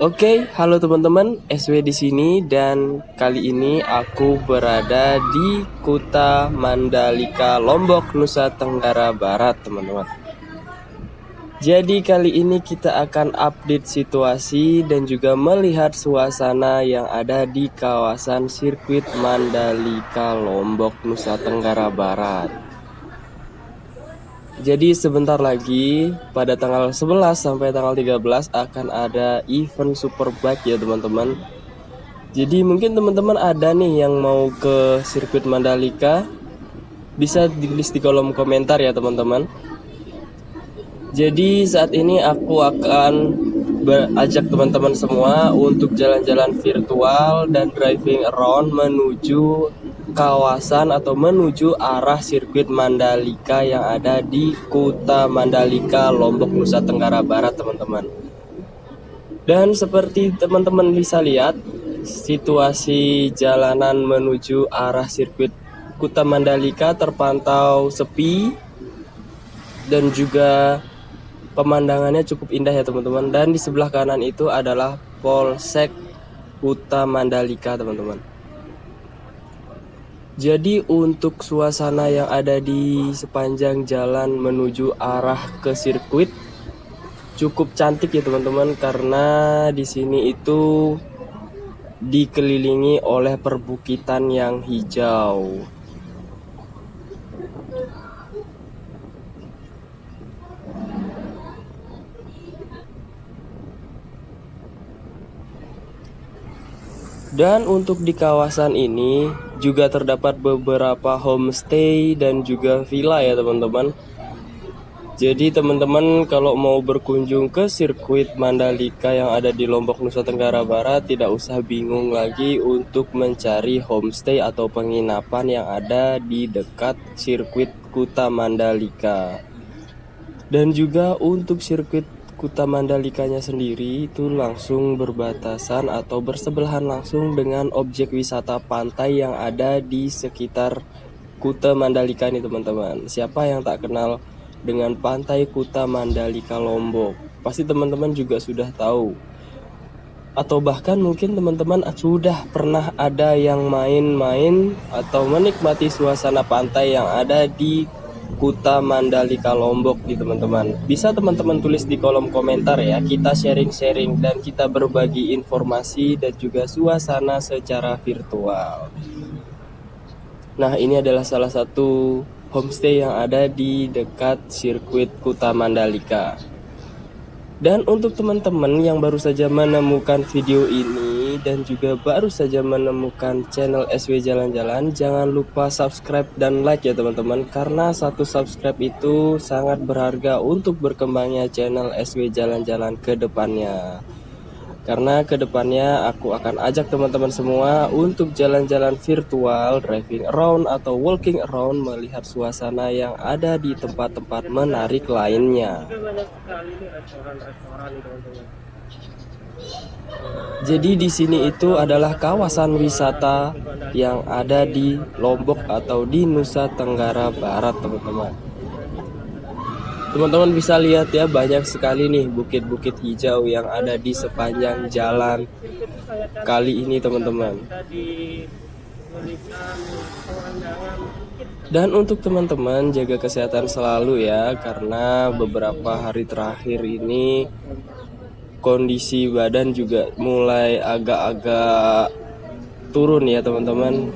Oke, halo teman-teman, SW di sini dan kali ini aku berada di Kuta Mandalika, Lombok, Nusa Tenggara Barat, teman-teman. Jadi kali ini kita akan update situasi dan juga melihat suasana yang ada di kawasan sirkuit Mandalika, Lombok, Nusa Tenggara Barat. Jadi sebentar lagi pada tanggal 11 sampai tanggal 13 akan ada event Superbike ya teman-teman. Jadi mungkin teman-teman ada nih yang mau ke sirkuit Mandalika, bisa ditulis di kolom komentar ya teman-teman. Jadi saat ini aku akan ajak teman-teman semua untuk jalan-jalan virtual dan driving around menuju kawasan atau menuju arah sirkuit Mandalika yang ada di Kuta Mandalika, Lombok, Nusa Tenggara Barat, teman-teman. Dan seperti teman-teman bisa lihat, situasi jalanan menuju arah sirkuit Kuta Mandalika terpantau sepi dan juga pemandangannya cukup indah ya teman-teman. Dan di sebelah kanan itu adalah Polsek Kuta Mandalika, teman-teman. Jadi untuk suasana yang ada di sepanjang jalan menuju arah ke sirkuit cukup cantik ya teman-teman, karena di sini itu dikelilingi oleh perbukitan yang hijau. Dan untuk di kawasan ini juga terdapat beberapa homestay dan juga villa ya teman-teman. Jadi teman-teman kalau mau berkunjung ke sirkuit Mandalika yang ada di Lombok, Nusa Tenggara Barat, tidak usah bingung lagi untuk mencari homestay atau penginapan yang ada di dekat sirkuit Kuta Mandalika. Dan juga untuk sirkuit Kuta Mandalikanya sendiri itu langsung berbatasan atau bersebelahan langsung dengan objek wisata pantai yang ada di sekitar Kuta Mandalika ini teman-teman. Siapa yang tak kenal dengan pantai Kuta Mandalika Lombok? Pasti teman-teman juga sudah tahu. Atau bahkan mungkin teman-teman sudah pernah ada yang main-main atau menikmati suasana pantai yang ada di Kuta Mandalika Lombok nih teman-teman. Bisa teman-teman tulis di kolom komentar ya. Kita sharing-sharing dan kita berbagi informasi dan juga suasana secara virtual. Nah, ini adalah salah satu homestay yang ada di dekat sirkuit Kuta Mandalika. Dan untuk teman-teman yang baru saja menemukan video ini dan juga baru saja menemukan channel SW Jalan-Jalan, jangan lupa subscribe dan like ya teman-teman, karena satu subscribe itu sangat berharga untuk berkembangnya channel SW Jalan-Jalan ke depannya. Karena kedepannya aku akan ajak teman-teman semua untuk jalan-jalan virtual, driving around atau walking around, melihat suasana yang ada di tempat-tempat menarik lainnya. Jadi di sini itu adalah kawasan wisata yang ada di Lombok atau di Nusa Tenggara Barat, teman-teman. Teman-teman bisa lihat ya, banyak sekali nih bukit-bukit hijau yang ada di sepanjang jalan kali ini teman-teman. Dan untuk teman-teman jaga kesehatan selalu ya, karena beberapa hari terakhir ini kondisi badan juga mulai agak-agak turun ya teman-teman.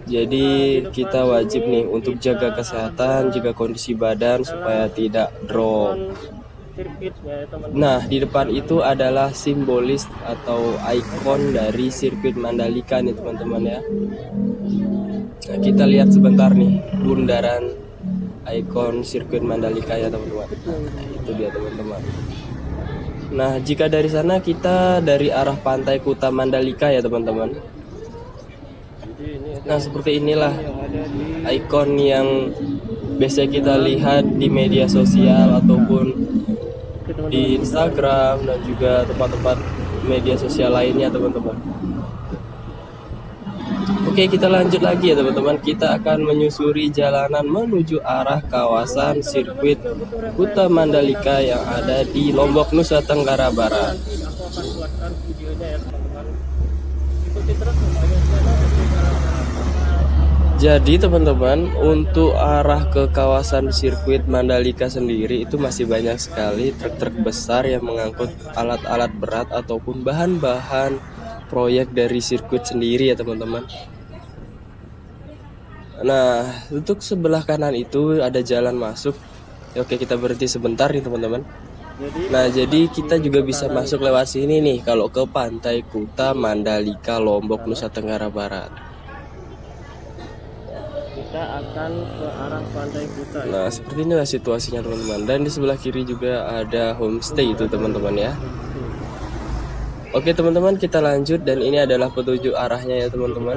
Jadi kita wajib nih untuk jaga kesehatan, jaga kondisi badan supaya tidak drop. Nah, di depan itu adalah simbolis atau ikon dari sirkuit Mandalika nih teman-teman ya. Nah, kita lihat sebentar nih bundaran ikon sirkuit Mandalika ya teman-teman. Nah, itu dia teman-teman. Nah, jika dari sana kita dari arah pantai Kuta Mandalika ya teman-teman. Nah, seperti inilah ikon yang biasa kita lihat di media sosial ataupun di Instagram dan juga tempat-tempat media sosial lainnya teman-teman. Oke, kita lanjut lagi ya teman-teman. Kita akan menyusuri jalanan menuju arah kawasan sirkuit Kuta Mandalika yang ada di Lombok, Nusa Tenggara Barat. Jadi teman-teman, untuk arah ke kawasan sirkuit Mandalika sendiri itu masih banyak sekali truk-truk besar yang mengangkut alat-alat berat ataupun bahan-bahan proyek dari sirkuit sendiri ya teman-teman. Nah, untuk sebelah kanan itu ada jalan masuk. Oke, kita berhenti sebentar nih teman-teman. Nah, jadi kita juga bisa masuk lewat sini nih kalau ke Pantai Kuta Mandalika, Lombok, Nusa Tenggara Barat. Kita akan ke arah Pantai Kuta. Nah, seperti inilah situasinya teman-teman. Dan di sebelah kiri juga ada homestay itu teman-teman ya. Oke teman-teman, kita lanjut dan ini adalah petunjuk arahnya ya teman-teman.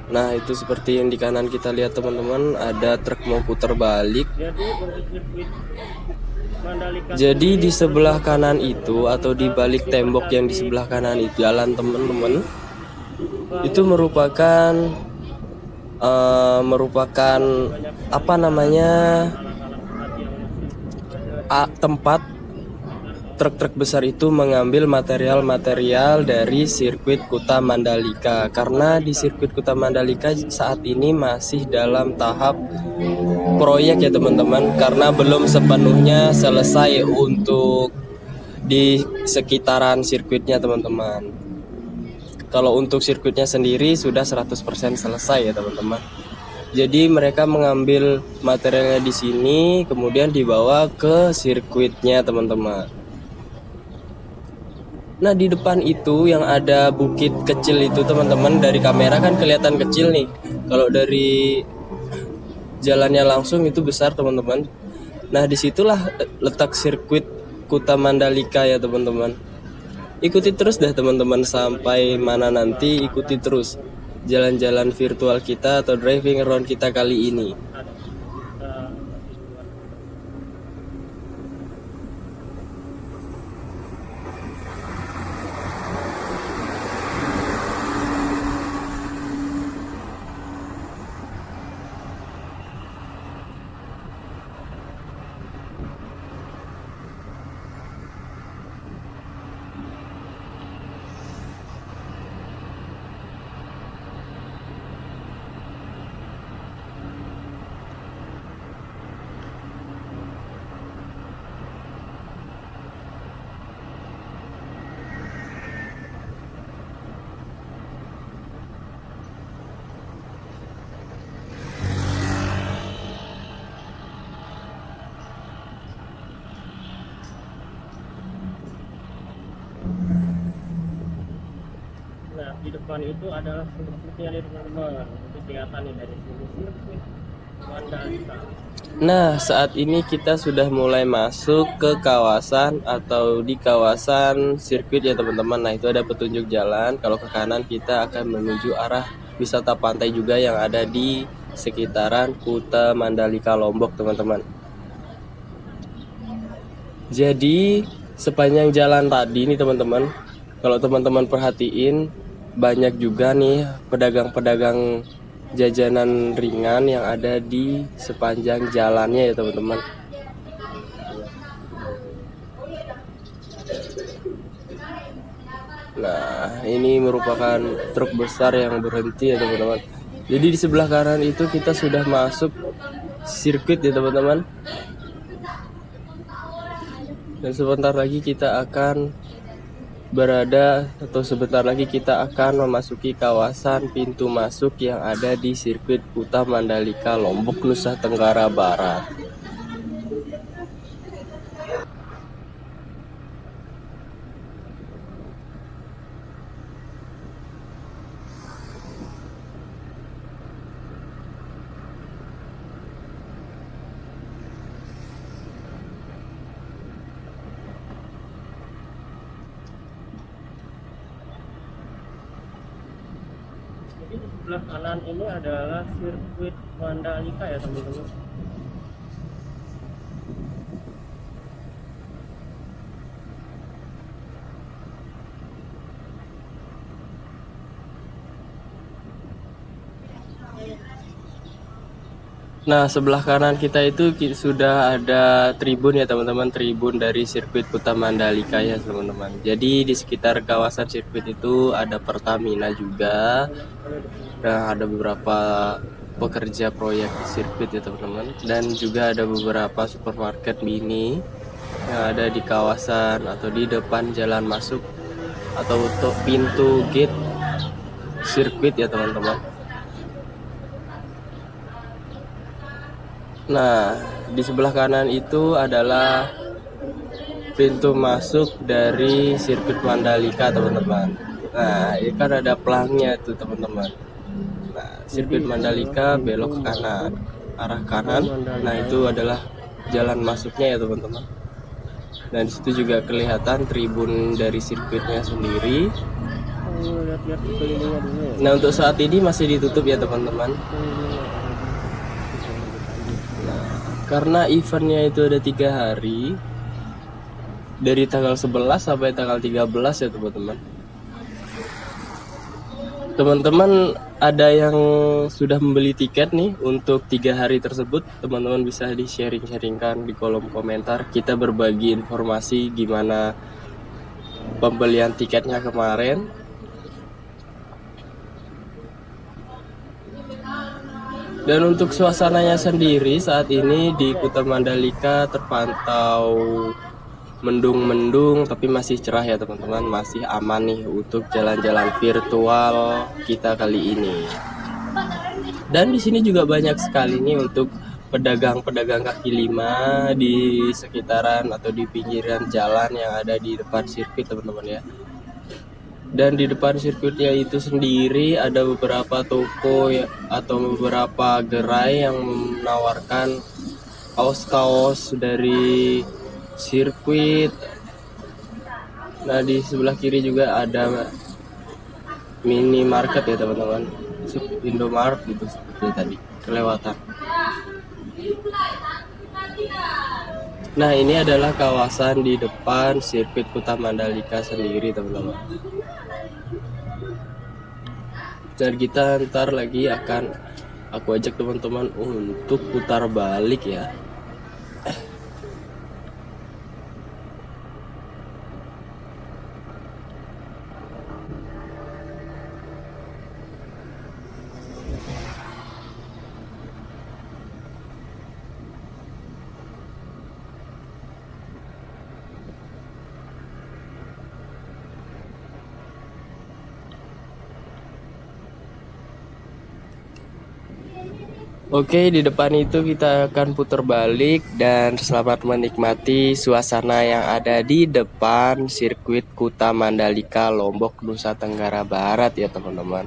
Nah, itu seperti yang di kanan kita lihat teman-teman, ada truk mau putar balik. Jadi di sebelah kanan itu atau di balik tembok yang di sebelah kanan itu jalan teman-teman, itu merupakan apa namanya, tempat truk-truk besar itu mengambil material-material dari sirkuit Kuta Mandalika. Karena di sirkuit Kuta Mandalika saat ini masih dalam tahap proyek ya teman-teman, karena belum sepenuhnya selesai untuk di sekitaran sirkuitnya teman-teman. Kalau untuk sirkuitnya sendiri sudah 100% selesai ya teman-teman. Jadi mereka mengambil materialnya di sini kemudian dibawa ke sirkuitnya teman-teman. Nah, di depan itu yang ada bukit kecil itu teman-teman, dari kamera kan kelihatan kecil nih. Kalau dari jalannya langsung itu besar teman-teman. Nah, disitulah letak sirkuit Kuta Mandalika ya teman-teman. Ikuti terus dah teman-teman sampai mana nanti, ikuti terus jalan-jalan virtual kita atau driving around kita kali ini. Nah, di depan itu adalah sirkuitnya nih teman-teman. Itu kelihatan nih dari sini, sirkuit Mandalika. Nah, saat ini kita sudah mulai masuk ke kawasan atau di kawasan sirkuit ya teman-teman. Nah, itu ada petunjuk jalan. Kalau ke kanan kita akan menuju arah wisata pantai juga yang ada di sekitaran Kuta Mandalika Lombok teman-teman. Jadi sepanjang jalan tadi nih teman-teman, kalau teman-teman perhatiin banyak juga nih pedagang-pedagang jajanan ringan yang ada di sepanjang jalannya ya teman-teman. Nah, ini merupakan truk besar yang berhenti ya teman-teman. Jadi di sebelah kanan itu kita sudah masuk sirkuit ya teman-teman. Dan sebentar lagi kita akan sebentar lagi kita akan memasuki kawasan pintu masuk yang ada di sirkuit Kuta Mandalika Lombok, Nusa Tenggara Barat. Jadi di sebelah kanan ini adalah sirkuit Mandalika ya teman-teman. Nah, sebelah kanan kita itu sudah ada tribun ya teman-teman, tribun dari sirkuit Kuta Mandalika ya teman-teman. Jadi di sekitar kawasan sirkuit itu ada Pertamina juga. Nah, ada beberapa pekerja proyek sirkuit ya teman-teman. Dan juga ada beberapa supermarket mini yang ada di kawasan atau di depan jalan masuk atau untuk pintu gate sirkuit ya teman-teman. Nah, di sebelah kanan itu adalah pintu masuk dari sirkuit Mandalika, teman-teman. Nah, ini kan ada pelangnya tuh, teman-teman. Nah, sirkuit Mandalika belok ke kanan, arah kanan. Nah, itu adalah jalan masuknya ya, teman-teman. Dan di situ juga kelihatan tribun dari sirkuitnya sendiri. Lihat-lihat kelilingnya dulu ya. Nah, untuk saat ini masih ditutup ya, teman-teman. Karena eventnya itu ada 3 hari, dari tanggal 11 sampai tanggal 13 ya teman-teman. Teman-teman ada yang sudah membeli tiket nih untuk 3 hari tersebut, teman-teman bisa di sharing-sharingkan di kolom komentar. Kita berbagi informasi gimana pembelian tiketnya kemarin. Dan untuk suasananya sendiri saat ini di Kuta Mandalika terpantau mendung-mendung tapi masih cerah ya teman-teman, masih aman nih untuk jalan-jalan virtual kita kali ini. Dan di sini juga banyak sekali nih untuk pedagang-pedagang kaki lima di sekitaran atau di pinggiran jalan yang ada di depan sirkuit teman-teman ya. Dan di depan sirkuitnya itu sendiri ada beberapa toko ya, atau beberapa gerai yang menawarkan kaos-kaos dari sirkuit. Nah, di sebelah kiri juga ada minimarket ya teman-teman, Indomaret gitu seperti tadi kelewatan. Nah, ini adalah kawasan di depan sirkuit Kuta Mandalika sendiri teman-teman. Dan kita ntar lagi akan aku ajak teman-teman untuk putar balik ya. Oke, di depan itu kita akan putar balik dan selamat menikmati suasana yang ada di depan sirkuit Kuta Mandalika, Lombok, Nusa Tenggara Barat ya teman-teman.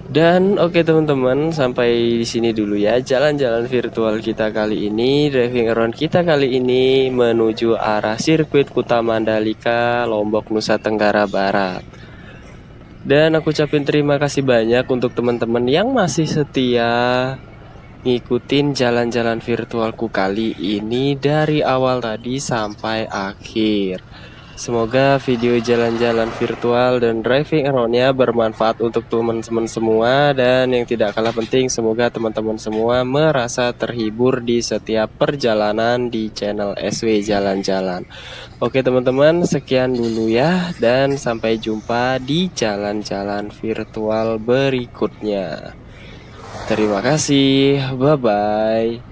Dan oke teman-teman, sampai di sini dulu ya jalan-jalan virtual kita kali ini, driving around kita kali ini menuju arah sirkuit Kuta Mandalika, Lombok, Nusa Tenggara Barat. Dan aku ucapin terima kasih banyak untuk teman-teman yang masih setia ngikutin jalan-jalan virtualku kali ini dari awal tadi sampai akhir. Semoga video jalan-jalan virtual dan driving around-nya bermanfaat untuk teman-teman semua. Dan yang tidak kalah penting, semoga teman-teman semua merasa terhibur di setiap perjalanan di channel SW Jalan-Jalan. Oke teman-teman, sekian dulu ya. Dan sampai jumpa di jalan-jalan virtual berikutnya. Terima kasih, bye-bye.